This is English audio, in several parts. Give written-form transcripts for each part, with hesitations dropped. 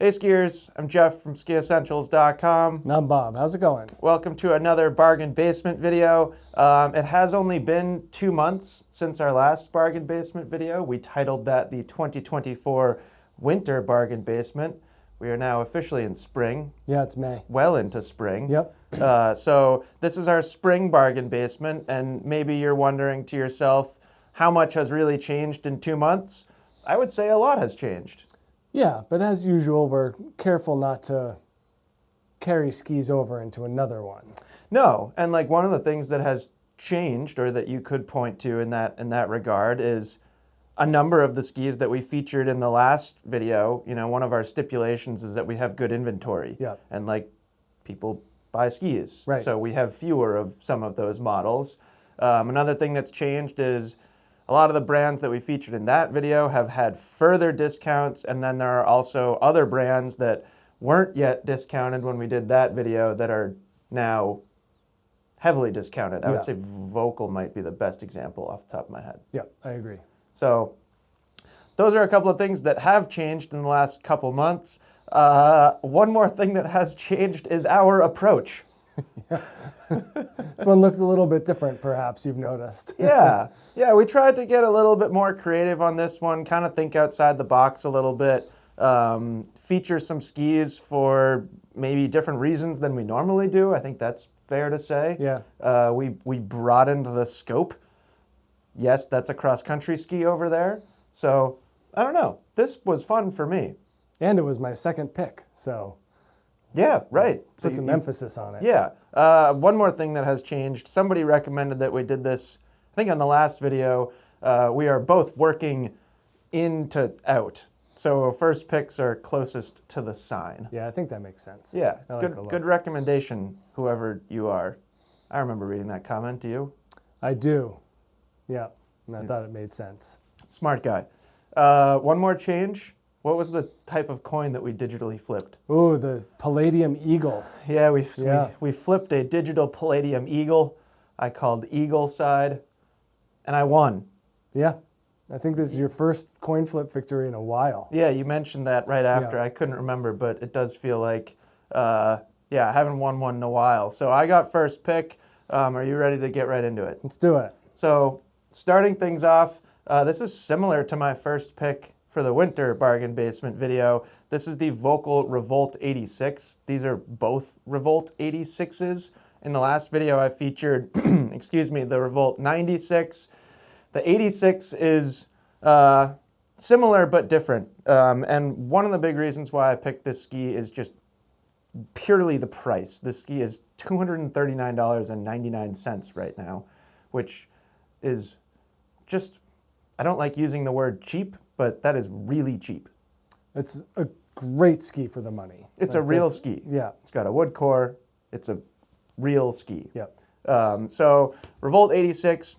Hey skiers, I'm Jeff from Skiessentials.com. And I'm Bob. How's it going? Welcome to another bargain basement video. It has only been 2 months since our last bargain basement video. We titled that the 2024 Winter Bargain Basement. We are now officially in spring. Yeah, it's May. Well into spring. Yep. So this is our spring bargain basement, and maybe you're wondering to yourself, how much has really changed in 2 months? I would say a lot has changed. Yeah, but as usual, we're careful not to carry skis over into another one. No, and like one of the things that has changed, or that you could point to in that regard, is a number of the skis that we featured in the last video. You know, one of our stipulations is that we have good inventory. Yeah. And like, people buy skis. Right. So we have fewer of some of those models. Another thing that's changed is a lot of the brands that we featured in that video have had further discounts, and then there are also other brands that weren't yet discounted when we did that video that are now heavily discounted. I would say Volkl might be the best example off the top of my head. Yeah, I agree. So those are a couple of things that have changed in the last couple months. One more thing that has changed is our approach. This one looks a little bit different, perhaps you've noticed. Yeah, we tried to get a little bit more creative on this one, kind of think outside the box a little bit, feature some skis for maybe different reasons than we normally do. I think that's fair to say. Yeah. We broadened the scope. Yes, that's a cross-country ski over there. So, I don't know. This was fun for me. And it was my second pick, so Yeah, right. put some emphasis on it. Yeah. One more thing that has changed. Somebody recommended that we did this, I think on the last video. We are both working in to out. So first picks are closest to the sign. Yeah, I think that makes sense. Yeah, I like the look. good recommendation, whoever you are. I remember reading that comment. Do you? I do. Yeah, and I thought it made sense. Smart guy. One more change. What was the type of coin that we digitally flipped? Ooh, the Palladium Eagle. Yeah, we flipped a digital Palladium Eagle. I called Eagle side, and I won. Yeah, I think this is your first coin flip victory in a while. Yeah, you mentioned that right after. Yeah. I couldn't remember, but it does feel like, I haven't won one in a while. So I got first pick. Are you ready to get right into it? Let's do it. So starting things off, this is similar to my first pick for the winter bargain basement video. This is the Volkl Revolt 86. These are both Revolt 86s. In the last video I featured, the Revolt 96. The 86 is similar but different. And one of the big reasons why I picked this ski is just purely the price. This ski is $239.99 right now, which is just, I don't like using the word cheap, but that is really cheap. It's a great ski for the money. It's a real ski. Yeah. It's got a wood core. It's a real ski. Yeah. So Revolt 86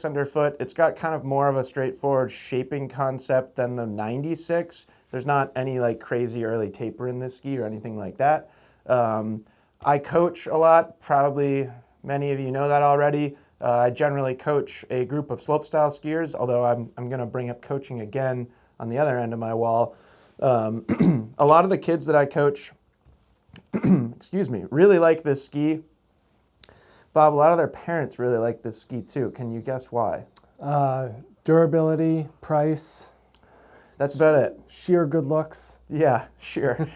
underfoot. It's got kind of more of a straightforward shaping concept than the 96. There's not any like crazy early taper in this ski or anything like that. I coach a lot. Probably many of you know that already. I generally coach a group of slopestyle skiers, although I'm going to bring up coaching again on the other end of my wall. A lot of the kids that I coach, really like this ski. Bob, a lot of their parents really like this ski too. Can you guess why? Durability, price. That's about it. Sheer good looks. Yeah, sure.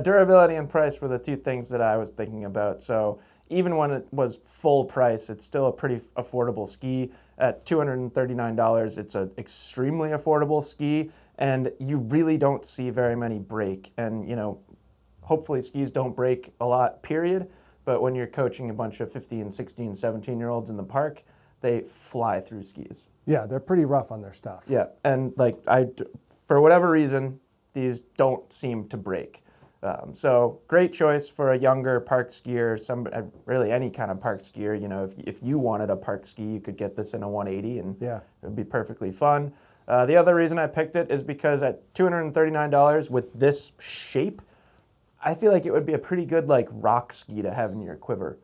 Durability and price were the two things that I was thinking about. So even when it was full price, it's still a pretty affordable ski. At $239, it's an extremely affordable ski, and you really don't see very many break. And, you know, hopefully skis don't break a lot, period. But when you're coaching a bunch of 15, 16, 17-year-olds in the park, they fly through skis. Yeah, they're pretty rough on their stuff. Yeah, and like for whatever reason, these don't seem to break. So great choice for a younger park skier, really any kind of park skier. You know, if you wanted a park ski, you could get this in a 180 and it would be perfectly fun. The other reason I picked it is because at $239 with this shape, I feel like it would be a pretty good like rock ski to have in your quiver.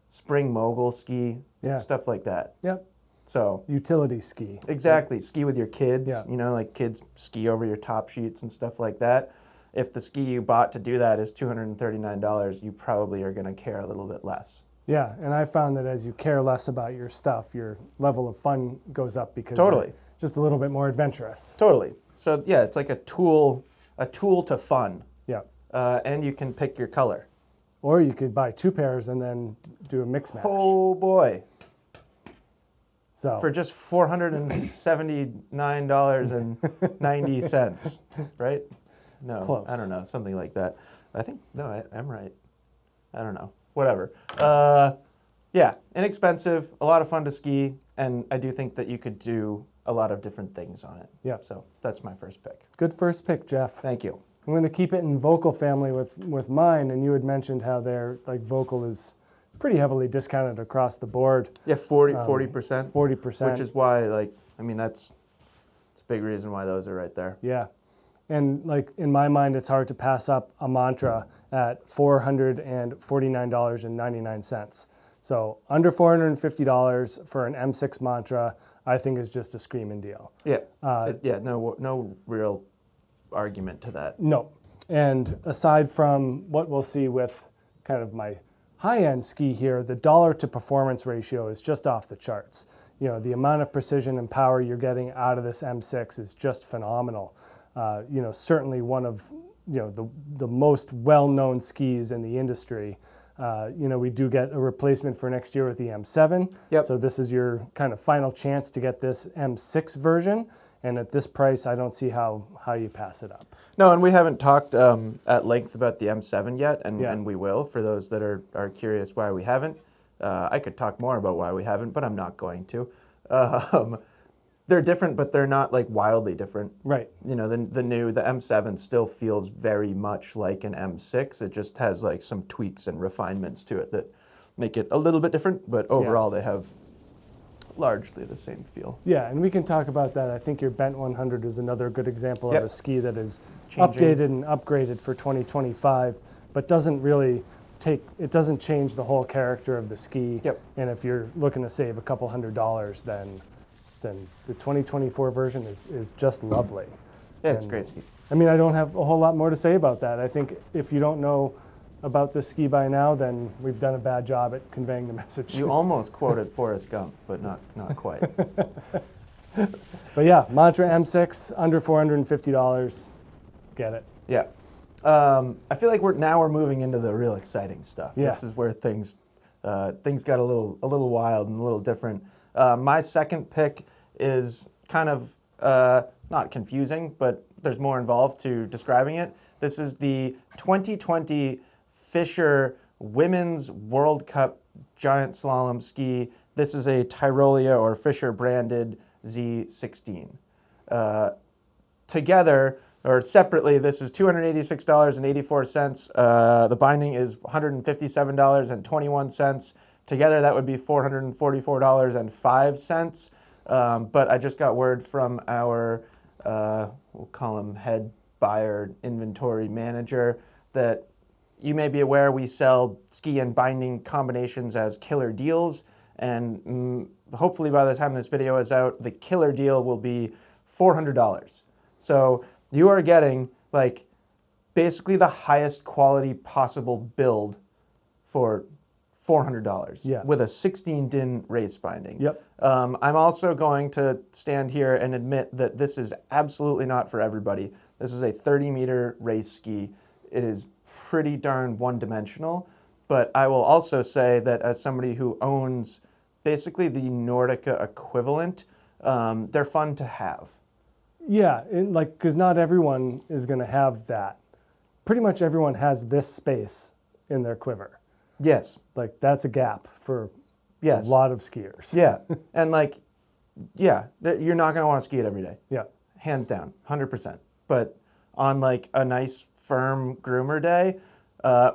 Spring mogul ski, stuff like that. Yep. So utility ski. Exactly. Ski with your kids. Yeah. You know, like kids ski over your top sheets and stuff like that. if the ski you bought to do that is $239, you probably are going to care a little bit less. Yeah, and I found that as you care less about your stuff, your level of fun goes up because Totally. you're just a little bit more adventurous. Totally. So yeah, it's like a tool to fun. Yeah. And you can pick your color. Or you could buy 2 pairs and then do a mix match. Oh boy. So For just $479.90, right? No, Close. I don't know, something like that. I think, no, I'm right. I don't know, whatever. Yeah, inexpensive, a lot of fun to ski, and I do think that you could do a lot of different things on it. Yeah. So that's my first pick. good first pick, Jeff. Thank you. I'm going to keep it in Volkl family with mine, and you had mentioned how they're like Volkl is pretty heavily discounted across the board. Yeah, 40%. 40%. Which is why, like, I mean, that's a big reason why those are right there. Yeah. And like in my mind, it's hard to pass up a Mantra at $449.99. So under $450 for an M6 Mantra, I think is just a screaming deal. Yeah, no real argument to that. No. And aside from what we'll see with kind of my high-end ski here, the dollar to performance ratio is just off the charts. You know, the amount of precision and power you're getting out of this M6 is just phenomenal. You know, certainly one of, you know, the most well-known skis in the industry. You know, we do get a replacement for next year with the M7. Yep. So this is your kind of final chance to get this M6 version. And at this price, I don't see how you pass it up. No, and we haven't talked at length about the M7 yet, and, Yeah. and we will for those that are curious why we haven't. I could talk more about why we haven't, but I'm not going to. They're different, but they're not like wildly different. Right. You know, the M7 still feels very much like an M6. It just has like some tweaks and refinements to it that make it a little bit different, but overall they have largely the same feel. Yeah, and we can talk about that. I think your Bent 100 is another good example Yep. of a ski that is Changing. updated and upgraded for 2025, but doesn't change the whole character of the ski. Yep. And if you're looking to save a couple $100, then the 2024 version is just lovely. Yeah, it's a And, great ski. I mean, I don't have a whole lot more to say about that. I think if you don't know about this ski by now, then we've done a bad job at conveying the message. You almost quoted Forrest Gump, but not quite. But yeah, Mantra M6 under $450. Get it. Yeah. I feel like we're moving into the real exciting stuff. Yeah. This is where things got a little wild and a little different. My second pick is kind of not confusing, but there's more involved to describing it. This is the 2020 Fischer Women's World Cup Giant Slalom Ski. This is a Tyrolia or Fischer branded Z16. Together, or separately, this is $286.84. The binding is $157.21. Together, that would be $444.05. But I just got word from our, we'll call him head buyer inventory manager, that you may be aware we sell ski and binding combinations as killer deals. And hopefully by the time this video is out, the killer deal will be $400. So you are getting like basically the highest quality possible build for $400 with a 16 DIN race binding. Yep. I'm also going to stand here and admit that this is absolutely not for everybody. This is a 30-meter race ski. It is pretty darn one-dimensional, but I will also say that as somebody who owns basically the Nordica equivalent, they're fun to have. Yeah, because not everyone is going to have that. Pretty much everyone has this space in their quiver. Yes. Like that's a gap for a lot of skiers. Yeah, and like, yeah, you're not going to want to ski it every day. Yeah. Hands down, 100%. But on like a nice firm groomer day,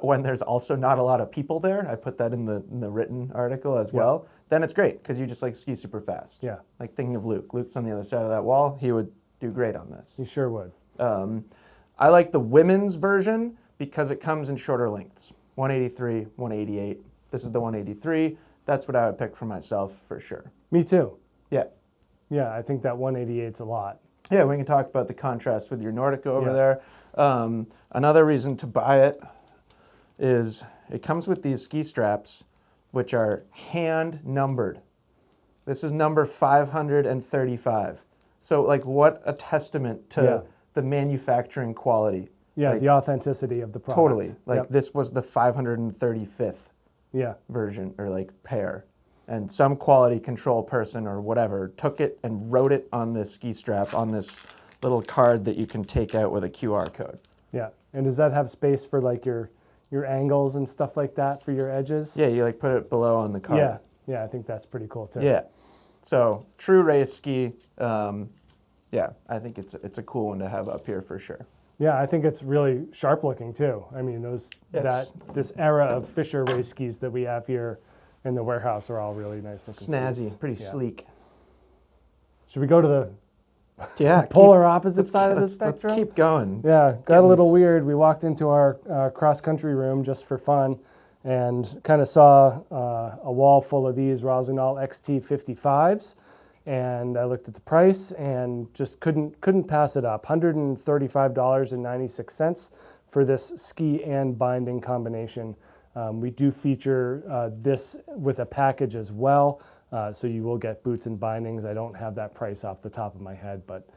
when there's also not a lot of people there, I put that in the written article as well, then it's great because you just like ski super fast. Yeah. Like thinking of Luke. Luke's on the other side of that wall. He would do great on this. You sure would. I like the women's version because it comes in shorter lengths. 183, 188. This is the 183. That's what I would pick for myself for sure. Me too. Yeah. Yeah, I think that 188's a lot. Yeah, we can talk about the contrast with your Nordica over there. Another reason to buy it is it comes with these ski straps, which are hand numbered. This is number 535. So like, what a testament to the manufacturing quality. Yeah, like, the authenticity of the product. Totally. Like this was the 535th version or like pair. And some quality control person or whatever took it and wrote it on this ski strap on this little card that you can take out with a QR code. Yeah. And does that have space for like your angles and stuff like that for your edges? Yeah, you like put it below on the card. Yeah. Yeah, I think that's pretty cool too. Yeah. So true race ski. Yeah, I think it's a cool one to have up here for sure. Yeah, I think it's really sharp looking too. I mean, this era of Fischer race skis that we have here in the warehouse are all really nice looking. Snazzy, pretty sleek. Should we go to the polar opposite side of the spectrum? Let's keep going. Yeah, got a little weird. We walked into our cross-country room just for fun and kind of saw a wall full of these Rossignol XT 55s. And I looked at the price and just couldn't pass it up. $135.96 for this ski and binding combination. We do feature this with a package as well, so you will get boots and bindings. I don't have that price off the top of my head, but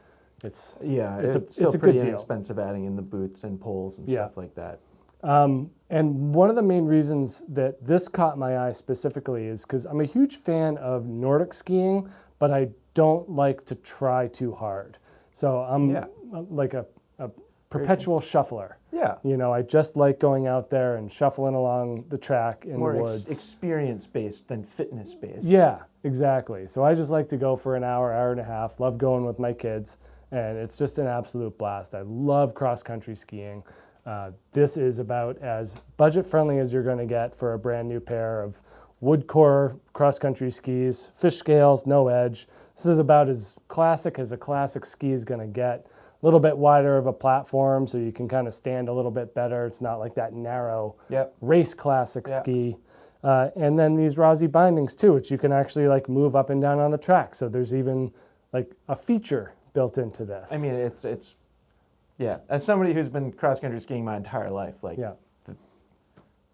it's still a pretty good deal. Inexpensive adding in the boots and poles and stuff like that. And one of the main reasons that this caught my eye specifically is because I'm a huge fan of Nordic skiing, but I don't like to try too hard. So I'm like a perpetual shuffler. Yeah. You know, I just like going out there and shuffling along the track in More the woods. Experience-based than fitness-based. Yeah, exactly. So I just like to go for an hour, hour and a half, love going with my kids, and it's just an absolute blast. I love cross-country skiing. This is about as budget-friendly as you're going to get for a brand new pair of wood core cross-country skis, fish scales, no edge. This is about as classic as a classic ski is going to get. A little bit wider of a platform so you can kind of stand a little bit better. It's not like that narrow race classic ski. And then these Rossi bindings too, which you can actually like move up and down on the track. So there's even like a feature built into this. I mean, it's as somebody who's been cross-country skiing my entire life, like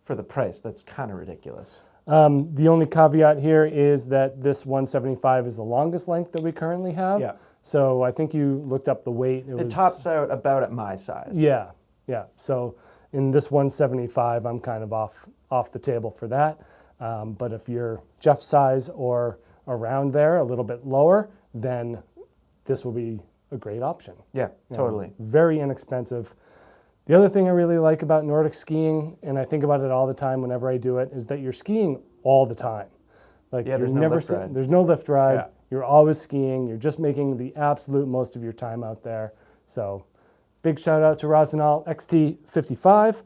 for the price, that's kind of ridiculous. The only caveat here is that this 175 is the longest length that we currently have. Yeah. So I think you looked up the weight. It tops out about at my size. Yeah, yeah. So in this 175, I'm kind of off the table for that. But if you're Jeff's size or around there, a little bit lower, then this will be a great option. Yeah, totally. Very inexpensive. The other thing I really like about Nordic skiing, and I think about it all the time whenever I do it, is that you're skiing all the time. Like there's no lift ride. There's no lift ride. Yeah. You're always skiing. You're just making the absolute most of your time out there. So big shout out to Rossignol XT 55.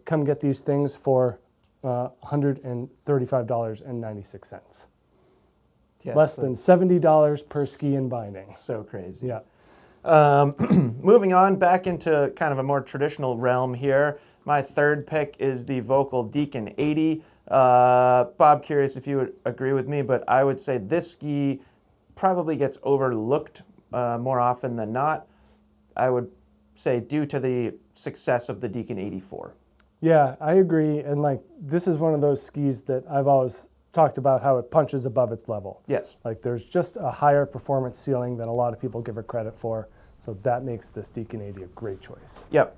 Come get these things for $135.96. Yeah, less than $70 per ski and binding. So crazy. Yeah. Moving on back into kind of a more traditional realm here. My third pick is the Volkl Deacon 80. Bob, curious if you would agree with me, but I would say this ski probably gets overlooked more often than not. I would say due to the success of the Deacon 84. Yeah, I agree. And like, this is one of those skis that I've always talked about how it punches above its level. Yes. Like there's just a higher performance ceiling than a lot of people give it credit for. So that makes this Deacon 80 a great choice. Yep.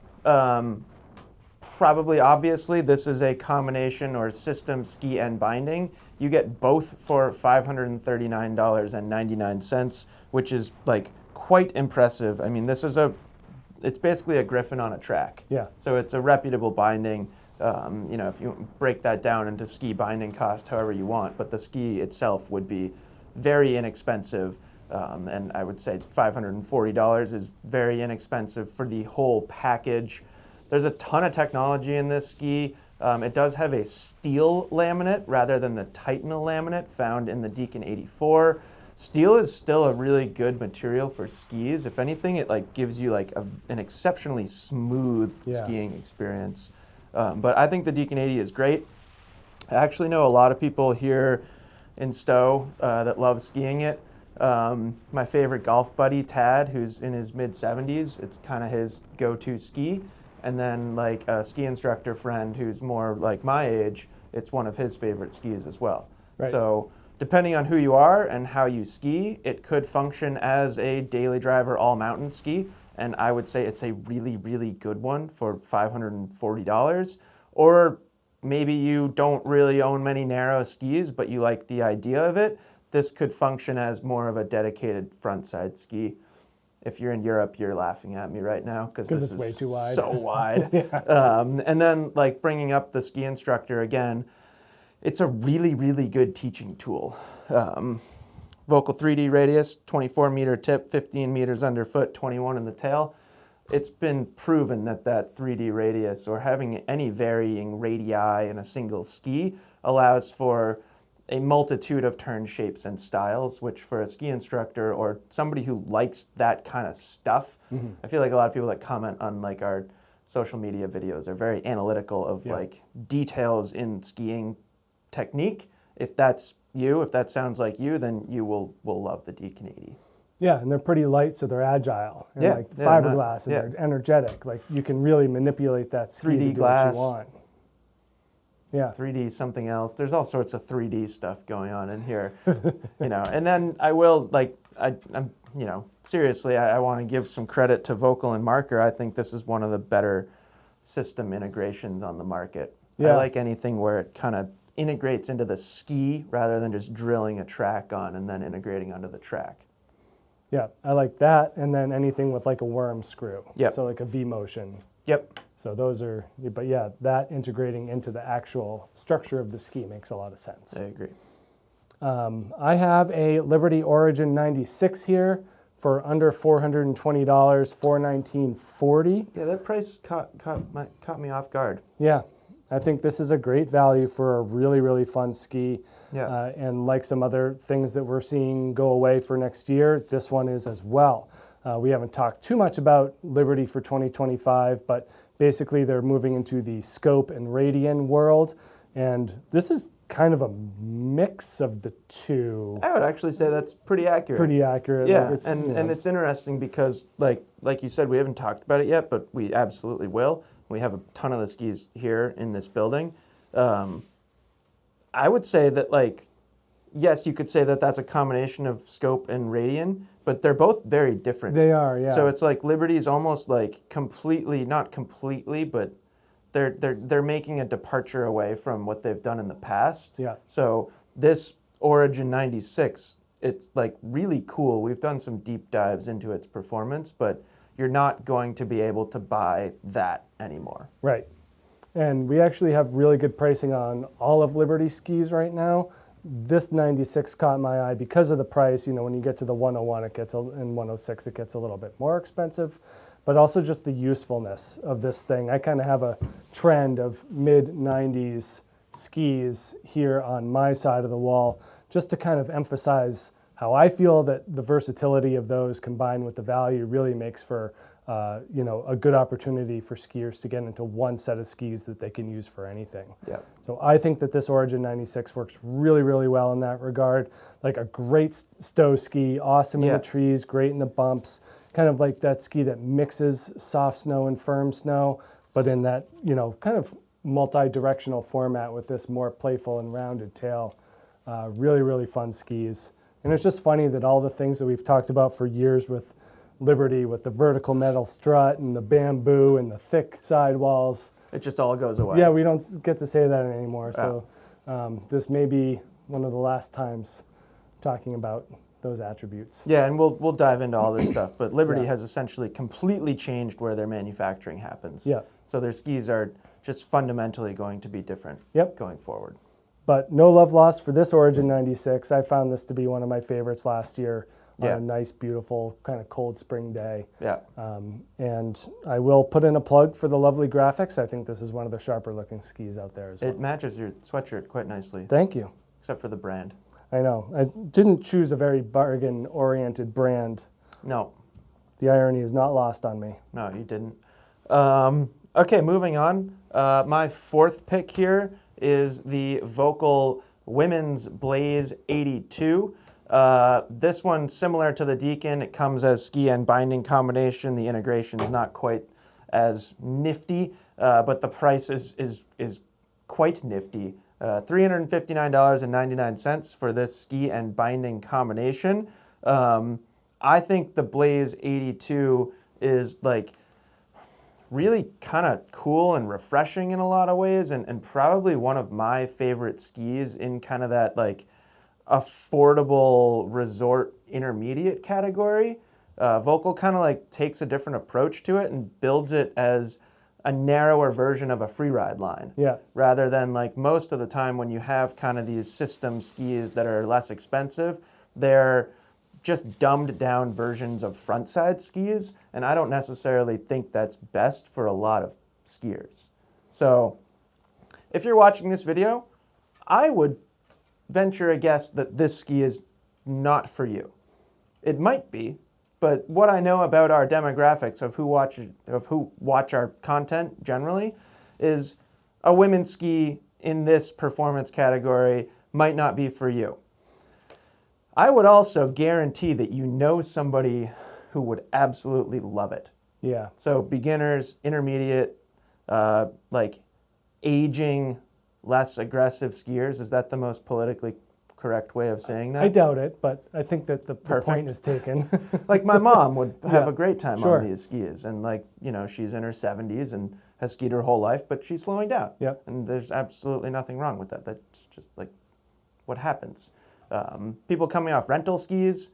Probably obviously this is a combination or system ski and binding. You get both for $539.99, which is like quite impressive. I mean, it's basically a Griffin on a track. Yeah. So it's a reputable binding. You know, if you break that down into ski binding cost however you want, but the ski itself would be very inexpensive. And I would say $540 is very inexpensive for the whole package. There's a ton of technology in this ski. It does have a steel laminate rather than the Titanal laminate found in the Deacon 84. Steel is still a really good material for skis. If anything, it like gives you like an exceptionally smooth skiing experience. But I think the Deacon 80 is great. I actually know a lot of people here in Stowe that love skiing it. My favorite golf buddy, Tad, who's in his mid-70s, it's kind of his go-to ski. And then like a ski instructor friend who's more like my age, it's one of his favorite skis as well. Right. So depending on who you are and how you ski, it could function as a daily driver all-mountain ski. And I would say it's a really, really good one for $540. Or maybe you don't really own many narrow skis, but you like the idea of it. This could function as more of a dedicated frontside ski. If you're in Europe, you're laughing at me right now because this it's is way too wide. So wide. Yeah. And then like bringing up the ski instructor again, it's a really, really good teaching tool. Volkl 3D radius, 24 meter tip, 15 meters underfoot, 21 in the tail. It's been proven that that 3D radius or having any varying radii in a single ski allows for a multitude of turn shapes and styles, which for a ski instructor or somebody who likes that kind of stuff, I feel like a lot of people that comment on like our social media videos are very analytical of like details in skiing technique. If that's you, if that sounds like you, then you will love the Deacon 80. Yeah, and they're pretty light, so they're agile. And like yeah, fiberglass, and they're energetic. Like you can really manipulate that ski 3D to do glass. what you want. Yeah. 3D something else. There's all sorts of 3D stuff going on in here, you know. And then I will I'm you know, seriously, I want to give some credit to Volkl and Marker. I think this is one of the better system integrations on the market. Yeah. I like anything where it kind of integrates into the ski rather than just drilling a track on and then integrating onto the track. Yeah, I like that, and then anything with like a worm screw. Yep. So like a V motion. Yep. So those are, but yeah, that integrating into the actual structure of the ski makes a lot of sense. I agree. I have a Liberty Origin 96 here for under $420, $419.40. Yeah, that price caught me off guard. Yeah, I think this is a great value for a really, really fun ski. Yeah. And like some other things that we're seeing go away for next year, this one is as well. We haven't talked too much about Liberty for 2025, but basically they're moving into the scope and radian world. And this is kind of a mix of the two. I would actually say that's pretty accurate. Pretty accurate. Yeah, Like and it's interesting because like you said, we haven't talked about it yet, but we absolutely will. We have a ton of the skis here in this building. I would say that like, yes, you could say that that's a combination of scope and radian, but they're both very different. They are, yeah. So it's like Liberty's almost like completely, not completely, but they're making a departure away from what they've done in the past. Yeah. So this Origin 96, it's like really cool. We've done some deep dives into its performance, but you're not going to be able to buy that anymore. Right. And we actually have really good pricing on all of Liberty skis right now. This 96 caught my eye because of the price. You know, when you get to the 101, and 106, it gets a little bit more expensive, but also just the usefulness of this thing. I kind of have a trend of mid-90s skis here on my side of the wall, just to kind of emphasize how I feel that the versatility of those combined with the value really makes for you know, a good opportunity for skiers to get into one set of skis that they can use for anything. Yeah. So I think that this Origin 96 works really, really well in that regard. Like a great stow ski, awesome in the trees, great in the bumps, kind of like that ski that mixes soft snow and firm snow, but in that, you know, kind of multi-directional format with this more playful and rounded tail. Really, really fun skis. And it's just funny that all the things that we've talked about for years with Liberty, with the vertical metal strut and the bamboo and the thick sidewalls. It just all goes away. Yeah, we don't get to say that anymore. So this may be one of the last times talking about those attributes. Yeah, and we'll dive into all this stuff, but Liberty has essentially completely changed where their manufacturing happens. Yeah. So their skis are just fundamentally going to be different going forward. But no love lost for this Origin 96. I found this to be one of my favorites last year on a nice, beautiful, kind of cold spring day. Yeah. And I will put in a plug for the lovely graphics. I think this is one of the sharper looking skis out there as well. It matches your sweatshirt quite nicely. Thank you. Except for the brand. I know. I didn't choose a very bargain-oriented brand. No. The irony is not lost on me. No, you didn't. Okay, moving on. My fourth pick here is the Volkl Women's Blaze 82. This one, similar to the Deacon, it comes as ski and binding combination. The integration is not quite as nifty, but the price is quite nifty. $359.99 for this ski and binding combination. I think the Blaze 82 is like really kind of cool and refreshing in a lot of ways, and probably one of my favorite skis in kind of that like affordable resort intermediate category. Volkl kind of like takes a different approach to it and builds it as a narrower version of a freeride line. Yeah. Rather than like most of the time when you have kind of these system skis that are less expensive, they're just dumbed down versions of frontside skis, and I don't necessarily think that's best for a lot of skiers. So if you're watching this video, I would venture a guess that this ski is not for you. It might be, but what I know about our demographics of who watch our content generally is a women's ski in this performance category might not be for you. I would also guarantee that you know somebody who would absolutely love it. Yeah. So beginners, intermediate, like aging, less aggressive skiers. Is that the most politically correct way of saying that? I doubt it, but I think that the point is taken. Like my mom would have Yeah, a great time sure. on these skis, and like, you know, she's in her 70s and has skied her whole life, but she's slowing down. Yep. And there's absolutely nothing wrong with that. That's just like what happens. People coming off rental skis,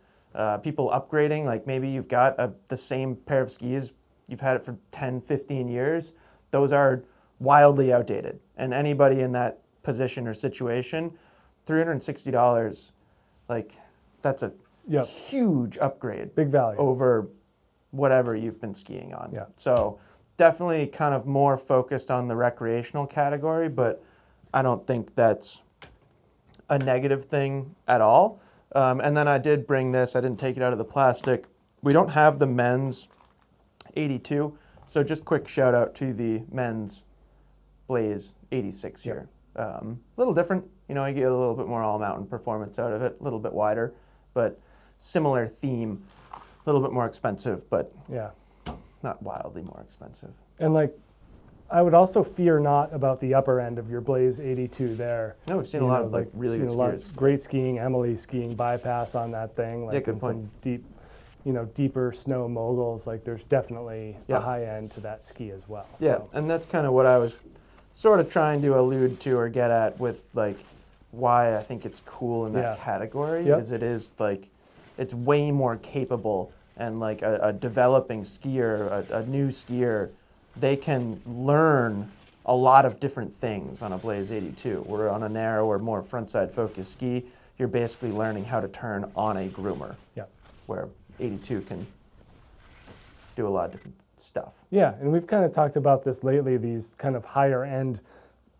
people upgrading, like maybe you've got the same pair of skis, you've had it for 10, 15 years. Those are wildly outdated. And anybody in that position or situation, $360, like that's a Yep. huge upgrade. Big value. Over whatever you've been skiing on. Yeah. So definitely kind of more focused on the recreational category, but I don't think that's a negative thing at all. And then I did bring this, I didn't take it out of the plastic. We don't have the men's 82, so just quick shout out to the men's Blaze 86 here. A little different, you know, you get a little bit more all-mountain performance out of it, a little bit wider, but similar theme, a little bit more expensive, but Yeah. not wildly more expensive. And like, I would also fear not about the upper end of your Blaze 82 there. No, we've seen a You lot know, of like really seen good a lot skiers. of great skiing, Emily skiing bypass on that thing, like Yeah, good in point. some deep, you know, deeper snow moguls. Like there's definitely Yeah. a high end to that ski as well. Yeah, So, and that's kind of what I was sort of trying to allude to or get at with like why I think it's cool in that Yeah. category Yep. is it is like it's way more capable, and like a developing skier, a new skier, they can learn a lot of different things on a Blaze 82. Where on a narrower, more frontside focused ski, you're basically learning how to turn on a groomer, yeah. where 82 can do a lot of different stuff. Yeah, and we've kind of talked about this lately, these kind of higher end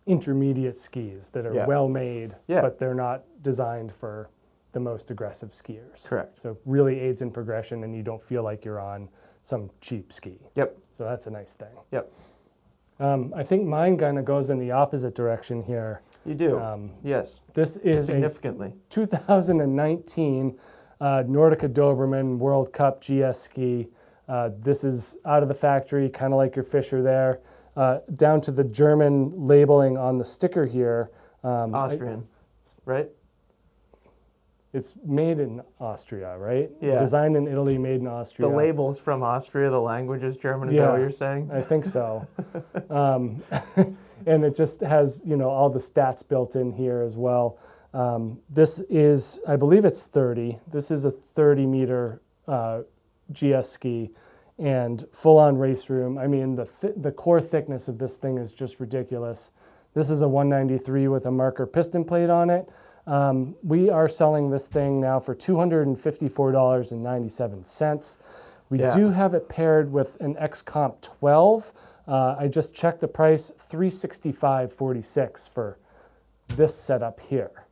intermediate skis that are Yeah. well made, Yeah. but they're not designed for the most aggressive skiers. Correct. So really aids in progression and you don't feel like you're on some cheap ski. Yep, So that's a nice thing. yep. I think mine kind of goes in the opposite direction here. You do. Yes, This is a significantly. 2019 Nordica Dobermann World Cup GS ski. This is out of the factory, kind of like your Fischer there. Down to the German labeling on the sticker here. Austrian, right? It's made in Austria, right? Yeah. Designed in Italy, made in Austria. The label's from Austria, the language is German, is that what you're saying? I think so. And it just has, you know, all the stats built in here as well. This is, I believe it's 30. This is a 30-meter GS ski and full-on race room. I mean, the core thickness of this thing is just ridiculous. This is a 193 with a marker piston plate on it. We are selling this thing now for $254.97. We do have it paired with an XComp 12. I just checked the price, $365.46 for this setup here.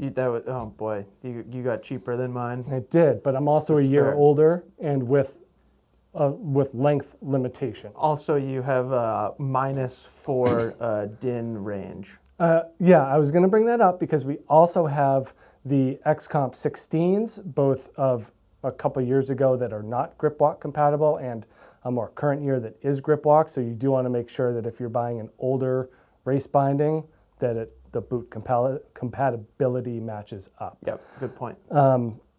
Oh boy, you got cheaper than mine. I did, but I'm also That's a year fair. older and with length limitations. Also, you have -4 DIN range. Yeah, I was going to bring that up because we also have the XComp 16s, both of a couple years ago that are not grip walk compatible and a more current year that is grip walk. So you do want to make sure that if you're buying an older race binding, that the boot compatibility matches up. Yep, good point.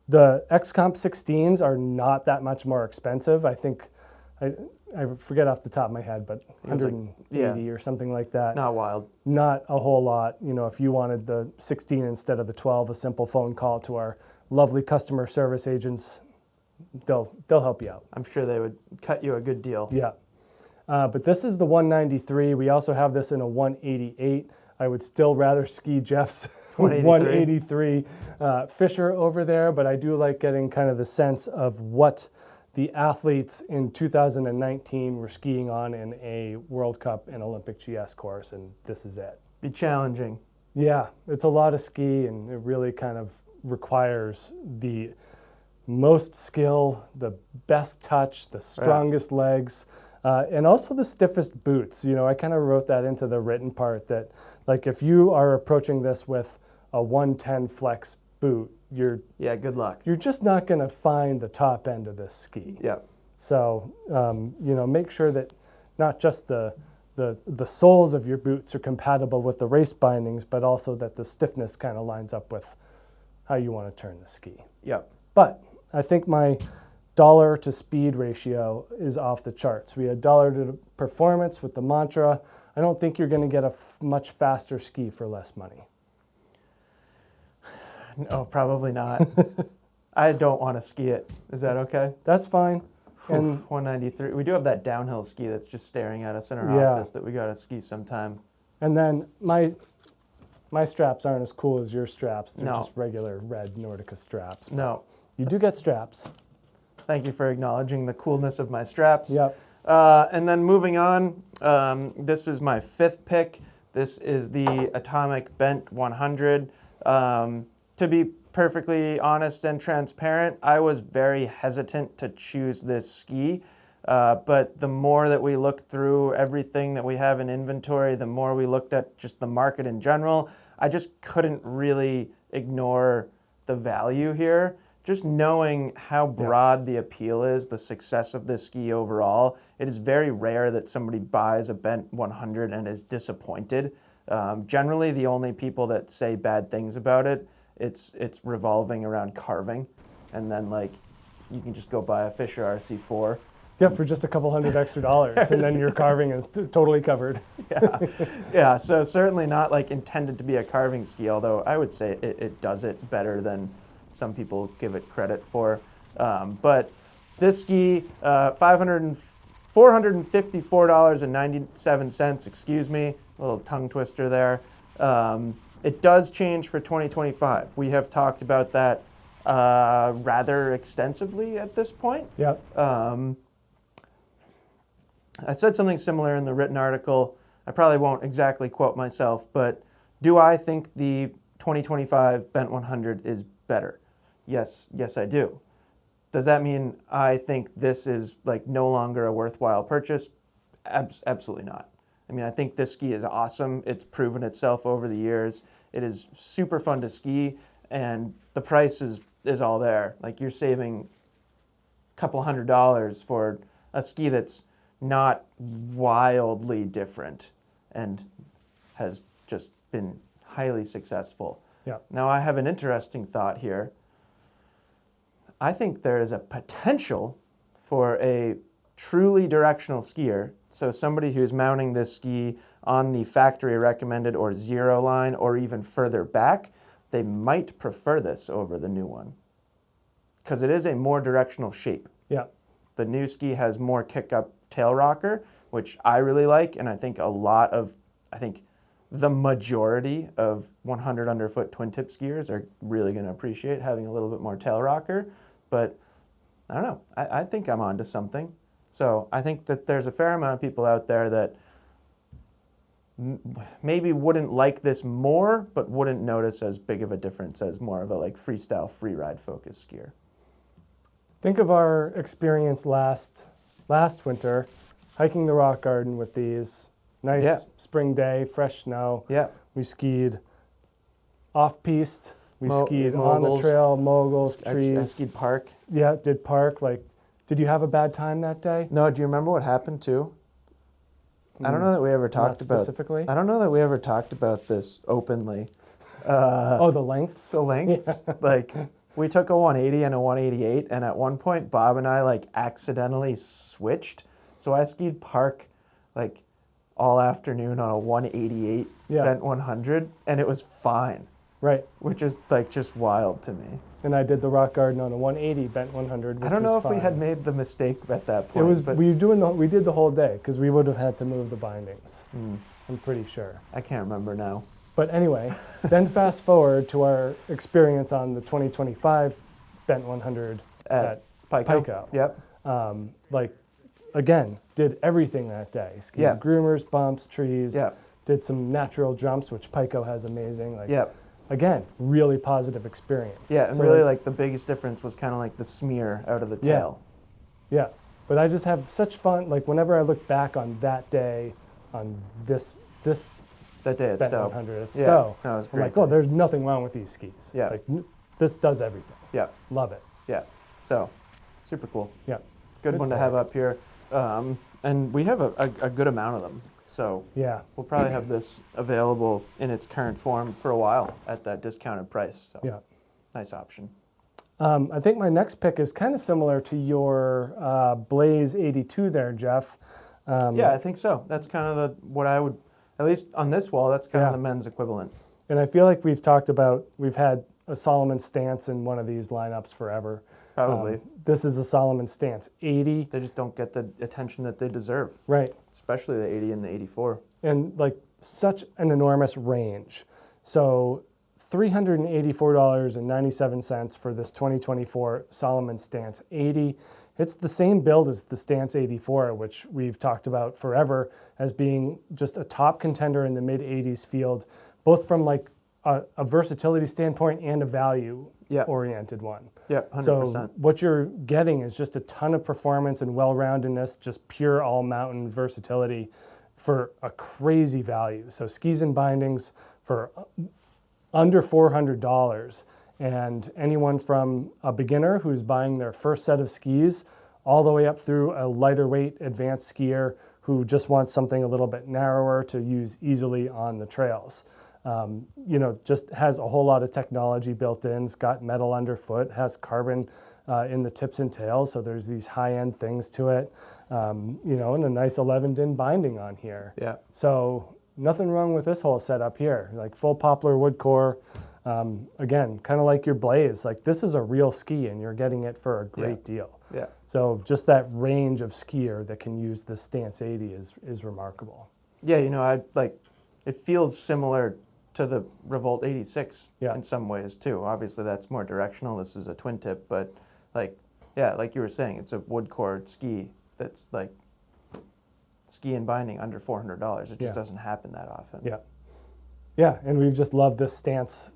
The XComp 16s are not that much more expensive. I think, I forget off the top of my head, but 180 or something like that. Not wild. Not a whole lot. You know, if you wanted the 16 instead of the 12, a simple phone call to our lovely customer service agents, they'll help you out. I'm sure they would cut you a good deal. Yeah. But this is the 193. We also have this in a 188. I would still rather ski Jeff's 183 Fischer over there, but I do like getting kind of the sense of what the athletes in 2019 were skiing on in a World Cup and Olympic GS course, and this is it. Be challenging. Yeah, it's a lot of ski, and it really kind of requires the most skill, the best touch, the strongest legs, and also the stiffest boots. You know, I kind of wrote that into the written part that, like, if you are approaching this with a 110 flex boot, good luck. You're just not going to find the top end of this ski. Yeah. So, you know, make sure that not just the soles of your boots are compatible with the race bindings, but also that the stiffness kind of lines up with how you want to turn the ski. Yep. But I think my dollar to speed ratio is off the charts. We had dollar to performance with the Mantra. I don't think you're going to get a much faster ski for less money. No, probably not. I don't want to ski it. Is that okay? That's fine. And 193. We do have that downhill ski that's just staring at us in our office that we got to ski sometime. And then my straps aren't as cool as your straps. They're No. just regular red Nordica straps. No. You do get straps. Thank you for acknowledging the coolness of my straps. Yep. And then moving on, this is my fifth pick. This is the Atomic Bent 100. To be perfectly honest and transparent, I was very hesitant to choose this ski. But the more that we looked through everything that we have in inventory, the more we looked at just the market in general, I just couldn't really ignore the value here. Just knowing how broad the appeal is, the success of this ski overall, it is very rare that somebody buys a Bent 100 and is disappointed. Generally, the only people that say bad things about it, it's revolving around carving, and then like you can just go buy a Fischer RC4. Yeah, for just a couple $100 extra, and then your carving is totally covered. Yeah. So certainly not like intended to be a carving ski, although I would say it does it better than some people give it credit for. But this ski, $454.97, excuse me, a little tongue twister there. It does change for 2025. We have talked about that rather extensively at this point. Yep. I said something similar in the written article. I probably won't exactly quote myself, but do I think the 2025 Bent 100 is better? Yes, I do. Does that mean I think this is like no longer a worthwhile purchase? Absolutely not. I mean, I think this ski is awesome. It's proven itself over the years. It is super fun to ski, and the price is all there. Like, you're saving a couple $100 for a ski that's not wildly different and has just been highly successful. Yeah. Now, I have an interesting thought here. I think there is a potential for a truly directional skier, so somebody who's mounting this ski on the factory recommended or zero line or even further back, they might prefer this over the new one because it is a more directional shape. Yeah. The new ski has more kick-up tail rocker, which I really like, and I think the majority of 100 underfoot twin tip skiers are really going to appreciate having a little bit more tail rocker. But I don't know. I think I'm onto something. So I think that there's a fair amount of people out there that maybe wouldn't like this more, but wouldn't notice as big of a difference as more of a like freestyle freeride focused skier. Think of our experience last winter, hiking the rock garden with these. Nice spring day, fresh snow. Yeah. We skied off-piste We skied on the moguls. trail, moguls, trees. I skied park. Yeah, did park. Like, did you have a bad time that day? No, do you remember what happened too? I don't know that we ever talked about specifically. I don't know that we ever talked about this openly. Oh, the lengths. The lengths. Like, we took a 180 and a 188, and at one point Bob and I like accidentally switched. So I skied park like all afternoon on a 188 bent 100, and it was fine. Right. Which is like just wild to me. And I did the rock garden on a 180 bent 100. Which I don't know was if fine. we had made the mistake at that It point. was but we did the whole day because we would have had to move the bindings. I'm pretty sure. I can't remember now. But anyway, then fast forward to our experience on the 2025 bent 100 at Pico. Yep. Like, again, did everything that day. Skied groomers, bumps, trees. Yep. Did some natural jumps, which Pico has amazing. Like, Yep. Again, really positive experience. Yeah, and so really like the biggest difference was kind of like the smear out of the tail. Yeah, but I just have such fun. Like, whenever I look back on that day, on this That day at bent Stowe. 100 at Yeah. Stowe, No, it was I'm great like, oh, day. there's nothing wrong with these skis. Yeah. Like, this does everything. Yeah. Love it. Yeah. So, super cool. Yeah. Good one to have up here. And we have a good amount of them. So Yeah. we'll probably have this available in its current form for a while at that discounted price. So Yeah. nice option. I think my next pick is kind of similar to your Blaze 82 there, Jeff. Yeah, I think so. That's kind of what I would, at least on this wall, that's kind of Yeah. the men's equivalent. And I feel like we've had a Salomon Stance in one of these lineups forever. Probably. This is a Salomon Stance 80. They just don't get the attention that they deserve, Right. especially the 80 and the 84. And like such an enormous range. So $384.97 for this 2024 Salomon Stance 80. It's the same build as the Stance 84, which we've talked about forever as being just a top contender in the mid-80s field, both from like a versatility standpoint and a value-oriented one. Yeah, 100%. So what you're getting is just a ton of performance and well-roundedness, just pure all-mountain versatility for a crazy value. So skis and bindings for under $400, and anyone from a beginner who's buying their first set of skis all the way up through a lighter weight advanced skier who just wants something a little bit narrower to use easily on the trails. Just has a whole lot of technology built in. It's got metal underfoot, has carbon in the tips and tails, so there's these high-end things to it, and a nice 11-din binding on here. Yeah. So nothing wrong with this whole setup here. Like full poplar wood core, again, kind of like your Blaze. Like this is a real ski, and you're getting it for a great deal. Yeah. So just that range of skier that can use the Stance 80 is remarkable. Yeah, it feels similar to the Revolt 86 in some ways too. Obviously that's more directional. This is a twin tip, but like you were saying, it's a wood core ski that's like ski and binding under $400. It just doesn't happen that often. Yeah. Yeah, and we've just loved this stance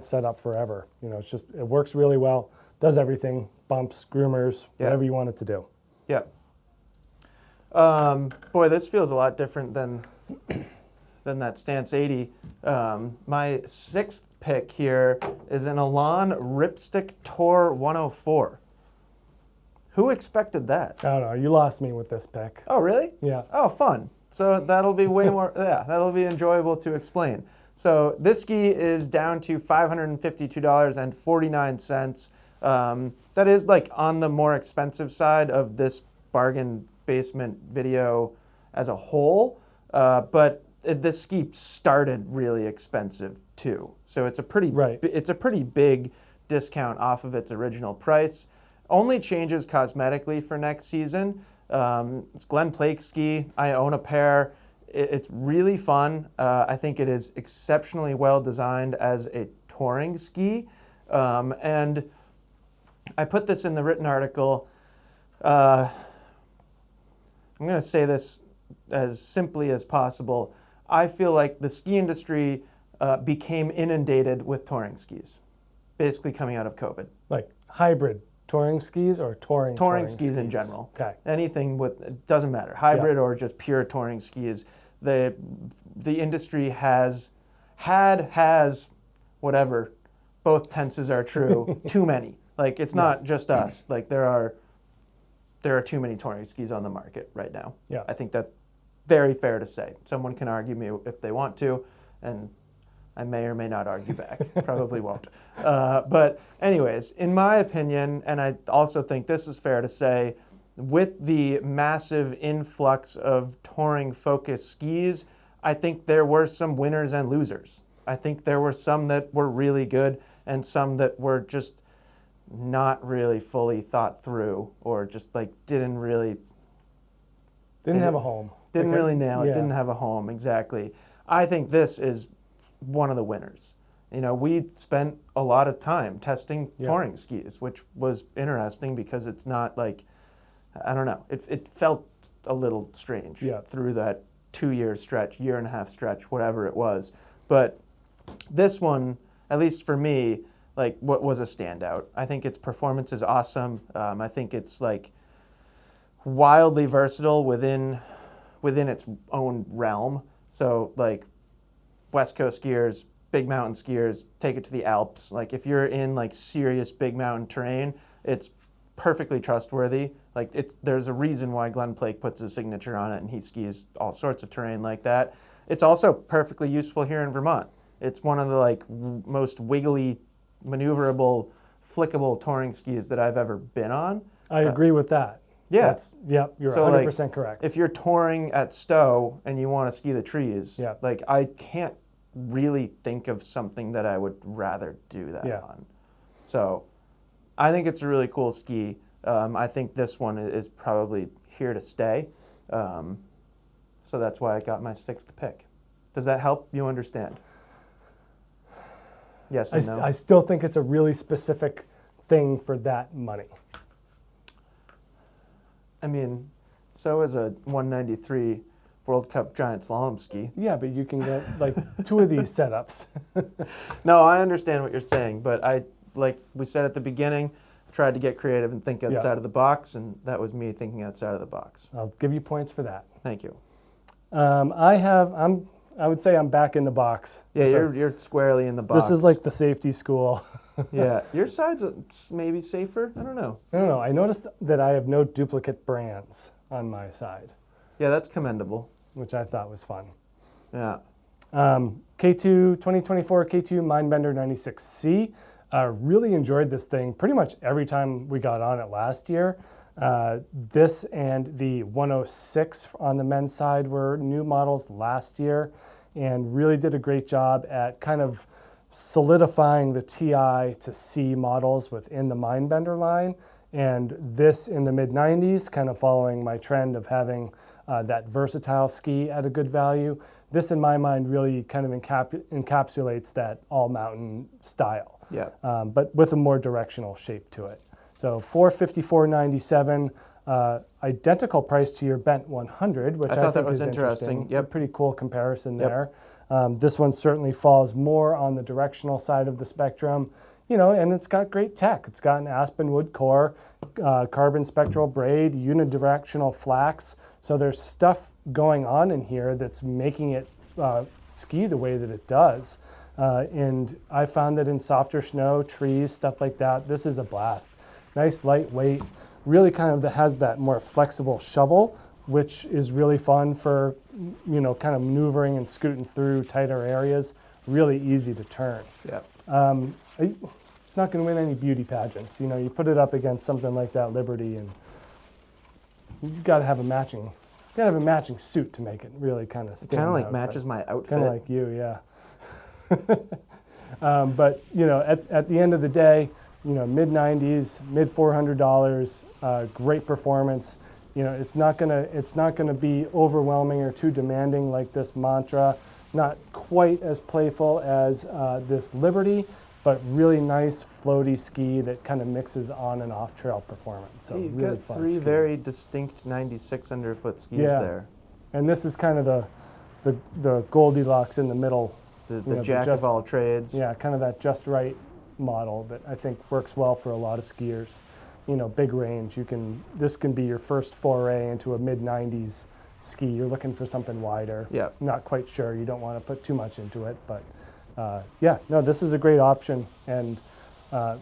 setup forever. It works really well, does everything, bumps, groomers, whatever you want it to do. Yeah. Boy, this feels a lot different than that Stance 80. My sixth pick here is an Elan Ripstick Tour 104. Who expected that? I don't know. You lost me with this pick. Oh, really? Yeah. Oh, fun. So that'll be way more, that'll be enjoyable to explain. So this ski is down to $552.49. That is like on the more expensive side of this bargain basement video as a whole, but this ski started really expensive too. So it's a pretty big discount off of its original price. Only changes cosmetically for next season. It's Glenn Plake ski. I own a pair. It's really fun. I think it is exceptionally well designed as a touring ski. And I put this in the written article. I'm going to say this as simply as possible. I feel like the ski industry became inundated with touring skis, basically coming out of COVID. Like hybrid touring skis or touring skis in general. Okay. Anything it doesn't matter, hybrid or just pure touring skis. The industry has whatever both tenses are true. Too many. Like, it's not just us. Like, there are too many touring skis on the market right now. Yeah. I think that's very fair to say. Someone can argue me if they want to, and I may or may not argue back. Probably won't. But anyways, in my opinion, and I also think this is fair to say, with the massive influx of touring-focused skis, I think there were some winners and losers. I think there were some that were really good and some that were just not really fully thought through, or just like didn't have a home. Didn't Okay. really nail it, Yeah. didn't have a home, exactly. I think this is one of the winners. You know, we spent a lot of time testing touring skis, which was interesting because it's not like, I don't know, it felt a little strange through that 2-year stretch, 1.5-year stretch, whatever it was. But this one, at least for me, like, what was a standout. I think its performance is awesome. I think it's like wildly versatile within its own realm. So like West Coast skiers, big mountain skiers, take it to the Alps. Like, if you're in like serious big mountain terrain, it's perfectly trustworthy. Like, there's a reason why Glenn Plake puts his signature on it, and he skis all sorts of terrain like that. It's also perfectly useful here in Vermont. It's one of the like most wiggly, maneuverable, flickable touring skis that I've ever been on. I agree with that. Yeah. You're So, 100% like, correct. if you're touring at Stowe and you want to ski the trees, Yeah. like, I can't really think of something that I would rather do that on. So I think it's a really cool ski. I think this one is probably here to stay. So that's why I got my 6th pick. Does that help you understand? Yes and no? I still think it's a really specific thing for that money. I mean, so is a 193 World Cup giant slalom ski. Yeah, but you can get like 2 of these setups. No, I understand what you're saying, but I, like we said at the beginning, tried to get creative and think outside of the box, and that was me thinking outside of the box. I'll give you points for that. Thank you. I would say I'm back in the box. Yeah, you're squarely in the box. This is like the safety school. Yeah, your side's maybe safer. I don't know. I don't know. I noticed that I have no duplicate brands on my side, Yeah, that's commendable. which I thought was fun. Yeah. K2 2024 K2 Mindbender 96C. Really enjoyed this thing pretty much every time we got on it last year. This and the 106 on the men's side were new models last year, and really did a great job at kind of solidifying the TI to C models within the Mindbender line. And this in the mid-90s, kind of following my trend of having that versatile ski at a good value. This, in my mind, really kind of encapsulates that all-mountain style, Yeah. but with a more directional shape to it. So $454.97, identical price to your Bent 100, which I thought that think was is interesting. Yep. A pretty cool comparison Yep. there. This one certainly falls more on the directional side of the spectrum, you know, and it's got great tech. It's got an aspen wood core, carbon spectral braid, unidirectional flax. So there's stuff going on in here that's making it ski the way that it does. And I found that in softer snow, trees, stuff like that, this is a blast. Nice, lightweight, really kind of has that more flexible shovel, which is really fun for, you know, kind of maneuvering and scooting through tighter areas. Really easy to turn. Yeah. It's not going to win any beauty pageants. You know, you put it up against something like that Liberty, and you've got to have a matching suit to make it really kind of stand out. Kind of like matches my outfit. Kind of like you, yeah. But you know, at the end of the day, you know, mid-90s, mid-$400, great performance. You know, it's not gonna be overwhelming or too demanding like this Mantra. Not quite as playful as this Liberty, but really nice floaty ski that kind of mixes on and off trail performance. So You've really got fun 3 ski. very distinct 96 underfoot skis there. And this is kind of the Goldilocks in the middle. The jack of all trades. Yeah, kind of that just right model that I think works well for a lot of skiers. You know, big range. This can be your first foray into a mid-90s ski. You're looking for something wider. Yeah. Not quite sure. You don't want to put too much into it, but yeah, no, this is a great option, and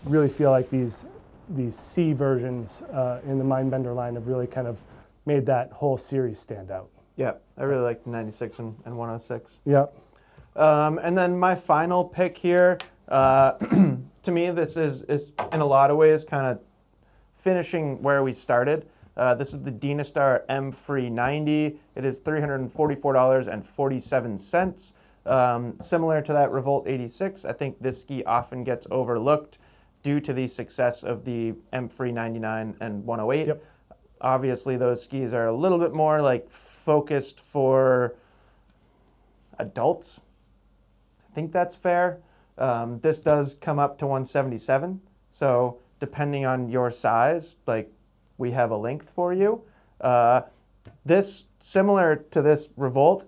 really feel like these C versions in the Mindbender line have really kind of made that whole series stand out. Yeah, I really like the 96 and 106. Yep. And then my final pick here, to me, this is in a lot of ways kind of finishing where we started. This is the Dynastar M-Free 90. It is $344.47. Similar to that Revolt 86, I think this ski often gets overlooked due to the success of the M-Free 99 and 108. Yep. Obviously, those skis are a little bit more like focused for adults. I think that's fair. This does come up to 177, so depending on your size, like, we have a length for you. This, similar to this Revolt,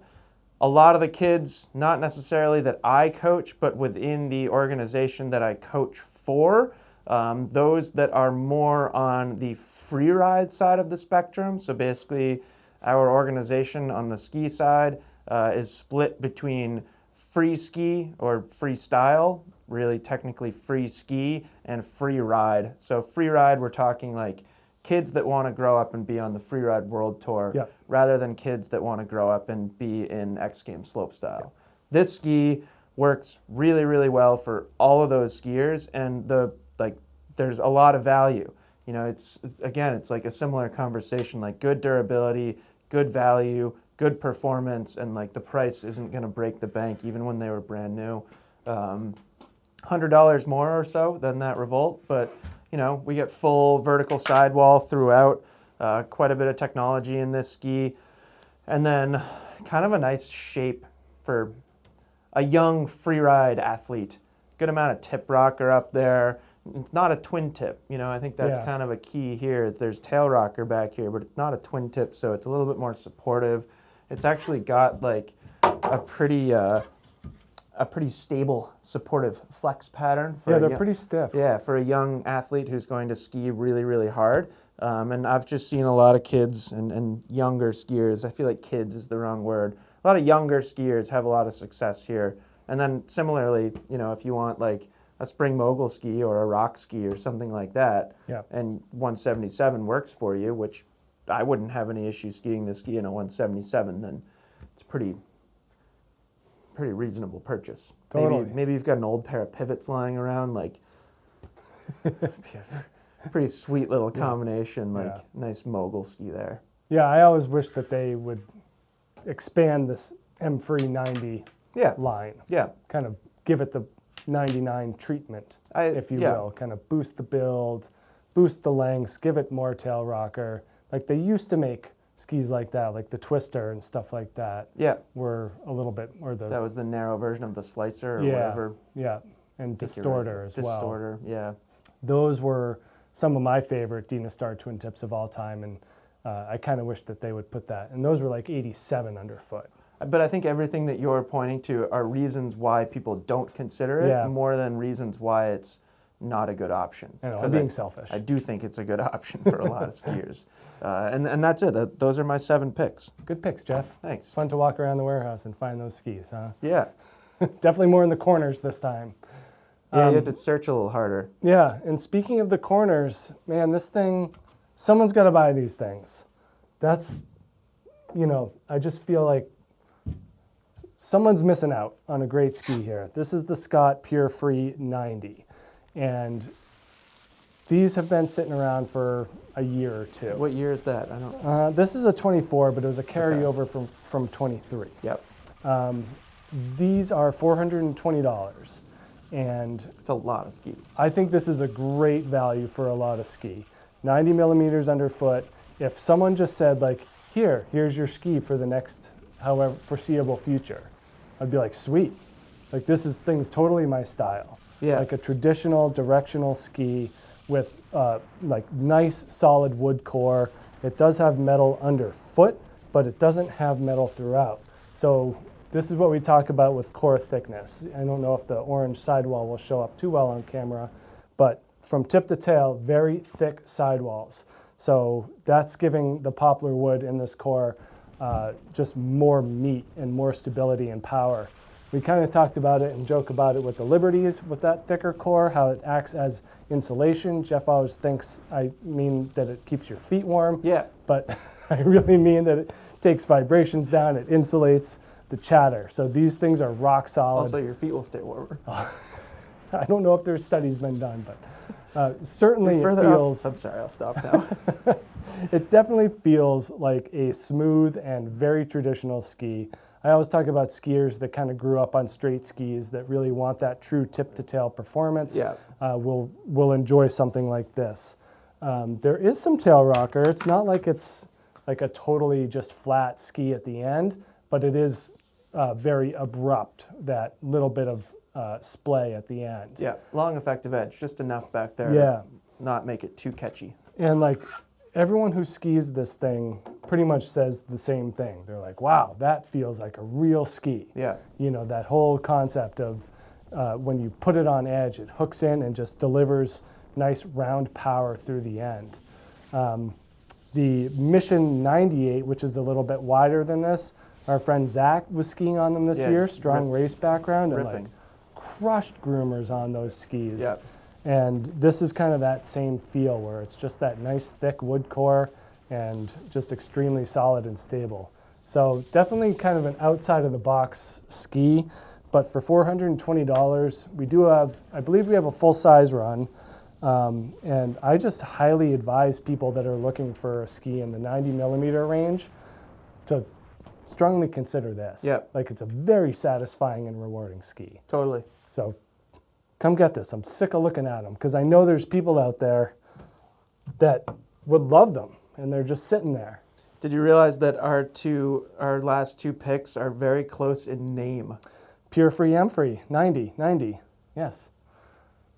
a lot of the kids, not necessarily that I coach, but within the organization that I coach for, those that are more on the free ride side of the spectrum. So basically, our organization on the ski side is split between free ski or freestyle, really technically free ski, and free ride. So free ride, we're talking like kids that want to grow up and be on the Freeride World Tour, Yep. rather than kids that want to grow up and be in X Games slopestyle. This ski works really, really well for all of those skiers, and there's a lot of value. You know, it's again, it's like a similar conversation, like good durability, good value, good performance, and like the price isn't going to break the bank even when they were brand new. $100 more or so than that Revolt, but you know, we get full vertical sidewall throughout, quite a bit of technology in this ski, and then kind of a nice shape for a young freeride athlete. Good amount of tip rocker up there. It's not a twin tip, you know, I think that's kind of a key here. There's tail rocker back here, but it's not a twin tip, so it's a little bit more supportive. It's actually got like a pretty stable, supportive flex pattern. They're pretty stiff. Yeah, for a young athlete who's going to ski really, really hard. And I've just seen a lot of kids and younger skiers. I feel like kids is the wrong word. A lot of younger skiers have a lot of success here. And then similarly, you know, if you want like a spring mogul ski or a rock ski or something like that, and 177 works for you, which I wouldn't have any issue skiing this ski in a 177, then it's pretty reasonable purchase. Totally. Maybe you've got an old pair of pivots lying around, like pretty sweet little combination, like nice mogul ski there. Yeah, I always wish that they would expand this M-Free 90 line. Yeah. Kind of give it the 99 treatment, if you will. Kind of boost the build, boost the lengths, give it more tail rocker. Like they used to make skis like that, like the Twister and stuff like that. Yeah. Were a little bit more that was the narrow version of the Slicer or whatever. Yeah, and Distorter as well. Distorter, yeah. Those were some of my favorite Dynastar twin tips of all time, and I kind of wish that they would put that. And those were like 87 underfoot. But I think everything that you're pointing to are reasons why people don't consider it more than reasons why it's not a good option. I know, I'm being selfish. I do think it's a good option for a lot of skiers. And that's it. Those are my 7 picks. Good picks, Jeff. Thanks. Fun to walk around the warehouse and find those skis, huh? Yeah. Definitely more in the corners this time. Yeah, you had to search a little harder. Yeah, and speaking of the corners, man, this thing, someone's got to buy these things. That's, you know, I just feel like someone's missing out on a great ski here. This is the Scott Pure Free 90. And these have been sitting around for a year or two. What year is that? I don't. This is a 24, but it was a carryover from 23. Yep. These are $420, and it's a lot of ski. I think this is a great value for a lot of ski. 90 millimeters underfoot. If someone just said like, here's your ski for the next however foreseeable future, I'd be like, sweet. Like this thing's totally my style. Yeah. Like a traditional directional ski with like nice solid wood core. It does have metal underfoot, but it doesn't have metal throughout. So this is what we talk about with core thickness. I don't know if the orange sidewall will show up too well on camera, but from tip to tail, very thick sidewalls. So that's giving the poplar wood in this core just more meat and more stability and power. We kind of talked about it and joke about it with the Liberties, with that thicker core, how it acts as insulation. Jeff always thinks I mean that it keeps your feet warm. Yeah. But I really mean that it takes vibrations down, it insulates the chatter. So these things are rock solid. Also, your feet will stay warmer. I don't know if there's studies been done, but certainly it feels... I'm sorry, I'll stop now. It definitely feels like a smooth and very traditional ski. I always talk about skiers that kind of grew up on straight skis that really want that true tip-to-tail performance. Yeah. Will enjoy something like this. There is some tail rocker. It's not like it's like a totally just flat ski at the end, but it is very abrupt, that little bit of splay at the end. Yeah, long effective edge, just enough back there Yeah. to not make it too catchy. And like everyone who skis this thing pretty much says the same thing. They're like, wow, that feels like a real ski. Yeah. You know, that whole concept of when you put it on edge, it hooks in and just delivers nice round power through the end. The Mission 98, which is a little bit wider than this, our friend Zach was skiing on them this year, strong race background, and like crushed groomers on those skis. Yeah. And this is kind of that same feel where it's just that nice thick wood core and just extremely solid and stable. So definitely kind of an outside of the box ski, but for $420, we do have, I believe we have a full size run. And I just highly advise people that are looking for a ski in the 90 millimeter range to strongly consider this. Yeah. Like it's a very satisfying and rewarding ski. Totally. So come get this. I'm sick of looking at them because I know there's people out there that would love them and they're just sitting there. Did you realize that our last two picks are very close in name? Pure Free M-Free, 90. Yes,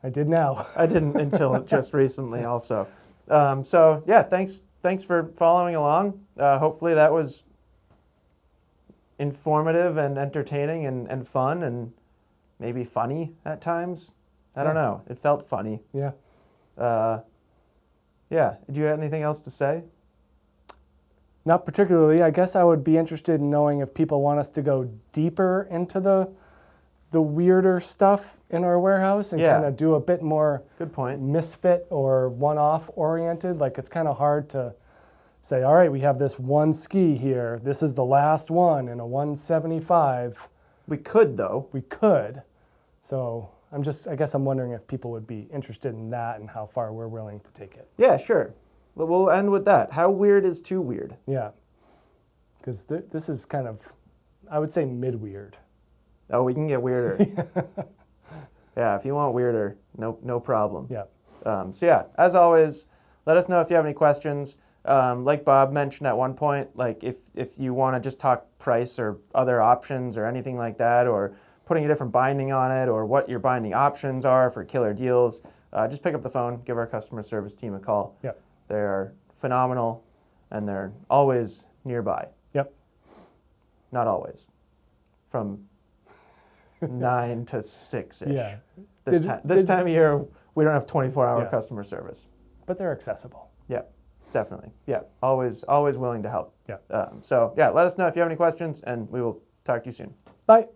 I did now. I didn't until just recently also. So yeah, thanks for following along. Hopefully that was informative and entertaining and fun and maybe funny at times. I don't know. It felt funny. Yeah. Yeah. Do you have anything else to say? Not particularly. I guess I would be interested in knowing if people want us to go deeper into the weirder stuff in our warehouse and kind of do a bit more good point misfit or one-off oriented. Like it's kind of hard to say, all right, we have this one ski here. This is the last one in a 175. We could though. We could. So I guess I'm wondering if people would be interested in that and how far we're willing to take it. Yeah, sure. We'll end with that. How weird is too weird? Yeah. Because this is kind of, I would say mid-weird. Oh, we can get weirder. Yeah, if you want weirder, no problem. Yeah. So yeah, as always, let us know if you have any questions. Like Bob mentioned at one point, like if you want to just talk price or other options or anything like that, or putting a different binding on it, or what your binding options are for killer deals, just pick up the phone, give our customer service team a call. Yep. They're phenomenal, and they're always nearby. Yep. Not always. From 9 to 6-ish. Yeah. This time of year, we don't have 24-hour customer service. But they're accessible. Yeah, definitely. Yeah, always willing to help. Yeah. So yeah, let us know if you have any questions, and we will talk to you soon. Bye.